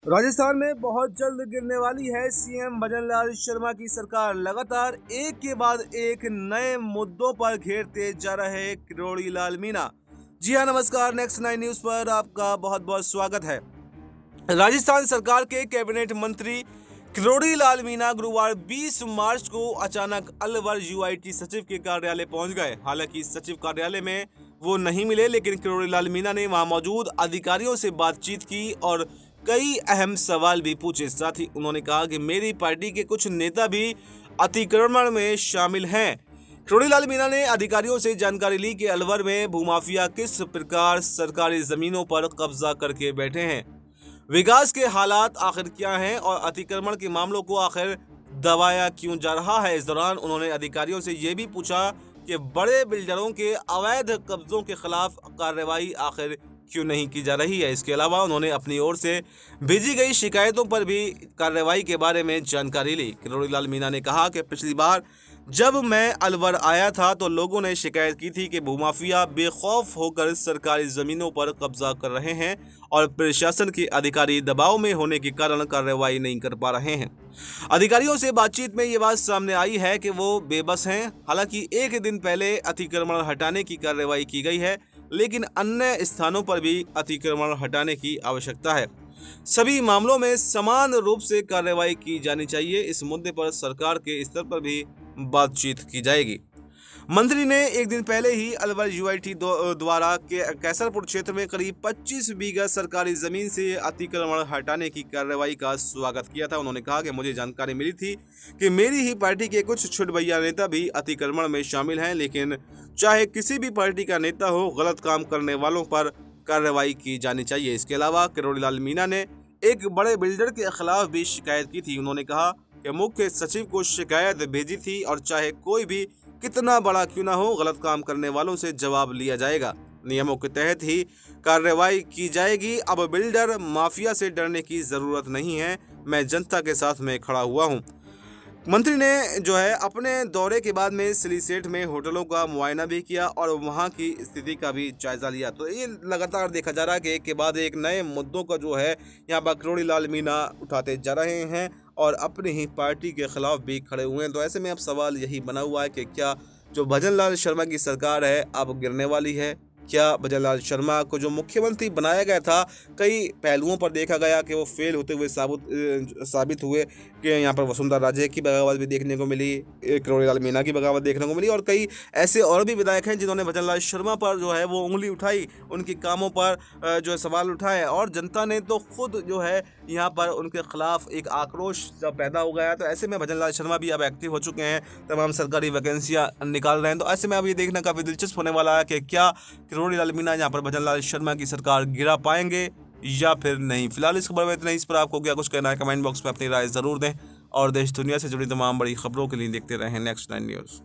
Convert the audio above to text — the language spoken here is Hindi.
राजस्थान में बहुत जल्द गिरने वाली है सीएम भजनलाल शर्मा की सरकार। लगातार एक के बाद एक नए मुद्दों पर घेरते जा रहे किरोड़ी लाल मीणा। जी हाँ, नमस्कार। नेक्स्ट 9 न्यूज पर आपका बहुत बहुत स्वागत है। राजस्थान सरकार के कैबिनेट मंत्री किरोड़ी लाल मीणा गुरुवार 20 मार्च को अचानक अलवर यूआईटी सचिव के कार्यालय पहुंच गए। हालांकि सचिव कार्यालय में वो नहीं मिले, लेकिन किरोड़ी लाल मीणा ने वहां मौजूद अधिकारियों से बातचीत की और कई अहम सवाल भी पूछे। साथ ही उन्होंने कहा कि मेरी पार्टी के कुछ नेता भी अतिक्रमण में शामिल हैं। किरोड़ी लाल मीणा ने अधिकारियों से जानकारी ली कि अलवर में भूमाफिया किस प्रकार सरकारी जमीनों पर कब्जा करके बैठे हैं, विकास के हालात आखिर क्या हैं और अतिक्रमण के मामलों को आखिर दबाया क्यों जा रहा है। इस दौरान उन्होंने अधिकारियों से ये भी पूछा कि बड़े बिल्डरों के अवैध कब्जों के खिलाफ कार्रवाई आखिर क्यों नहीं की जा रही है। इसके अलावा उन्होंने अपनी ओर से भेजी गई शिकायतों पर भी कार्रवाई के बारे में जानकारी ली। किरोड़ी लाल मीणा ने कहा कि पिछली बार जब मैं अलवर आया था तो लोगों ने शिकायत की थी कि भूमाफिया बेखौफ होकर सरकारी जमीनों पर कब्जा कर रहे हैं और प्रशासन के अधिकारी दबाव में होने के कारण कार्रवाई नहीं कर पा रहे हैं। अधिकारियों से बातचीत में ये बात सामने आई है कि वो बेबस हैं। हालांकि एक दिन पहले अतिक्रमण हटाने की कार्रवाई की गई है, लेकिन अन्य स्थानों पर भी अतिक्रमण हटाने की आवश्यकता है। सभी मामलों में समान रूप से कार्रवाई की जानी चाहिए। इस मुद्दे पर सरकार के स्तर पर भी बातचीत की जाएगी। मंत्री ने एक दिन पहले ही अलवर यूआईटी द्वारा कैसरपुर क्षेत्र में करीब 25 बीघा सरकारी जमीन से अतिक्रमण हटाने की कार्रवाई का स्वागत किया था। उन्होंने कहा कि मुझे जानकारी मिली थी कि मेरी ही पार्टी के कुछ छुटभैया नेता भी अतिक्रमण में शामिल हैं, लेकिन चाहे किसी भी पार्टी का नेता हो, गलत काम करने वालों पर कार्रवाई की जानी चाहिए। इसके अलावा किरोड़ी लाल मीणा ने एक बड़े बिल्डर के खिलाफ भी शिकायत की थी। उन्होंने कहा कि मुख्य सचिव को शिकायत भेजी थी और चाहे कोई भी कितना बड़ा क्यों ना हो, गलत काम करने वालों से जवाब लिया जाएगा। नियमों के तहत ही कार्रवाई की जाएगी। अब बिल्डर माफिया से डरने की जरूरत नहीं है। मैं जनता के साथ में खड़ा हुआ हूं। मंत्री ने जो है अपने दौरे के बाद में सिलीसेट में होटलों का मुआयना भी किया और वहां की स्थिति का भी जायजा लिया। तो ये लगातार देखा जा रहा है कि एक के बाद एक नए मुद्दों का जो है यहाँ पर किरोड़ी लाल मीणा उठाते जा रहे हैं और अपनी ही पार्टी के खिलाफ भी खड़े हुए हैं। तो ऐसे में अब सवाल यही बना हुआ है कि क्या जो भजनलाल शर्मा की सरकार है अब गिरने वाली है? क्या भजनलाल शर्मा को जो मुख्यमंत्री बनाया गया था, कई पहलुओं पर देखा गया कि वो फेल होते हुए साबित हुए कि यहाँ पर वसुंधरा राजे की बगावत भी देखने को मिली, किरोड़ी लाल मीणा की बगावत देखने को मिली और कई ऐसे और भी विधायक हैं जिन्होंने भजनलाल शर्मा पर जो है वो उंगली उठाई, उनके कामों पर जो है सवाल उठाए और जनता ने तो खुद जो है यहाँ पर उनके खिलाफ एक आक्रोश जब पैदा हो गया। तो ऐसे में भजनलाल शर्मा भी अब एक्टिव हो चुके हैं, तमाम सरकारी वैकेंसियाँ निकाल रहे हैं। तो ऐसे में अब ये देखना काफ़ी दिलचस्प होने वाला है कि क्या किरोड़ी लाल मीणा यहाँ पर भजनलाल शर्मा की सरकार गिरा पाएंगे या फिर नहीं। फिलहाल इस खबर में इतना ही। इस पर आपको क्या कुछ कहना है, कमेंट बॉक्स में अपनी राय जरूर दें और देश दुनिया से जुड़ी तमाम बड़ी खबरों के लिए देखते रहें नेक्स्ट 9 न्यूज़।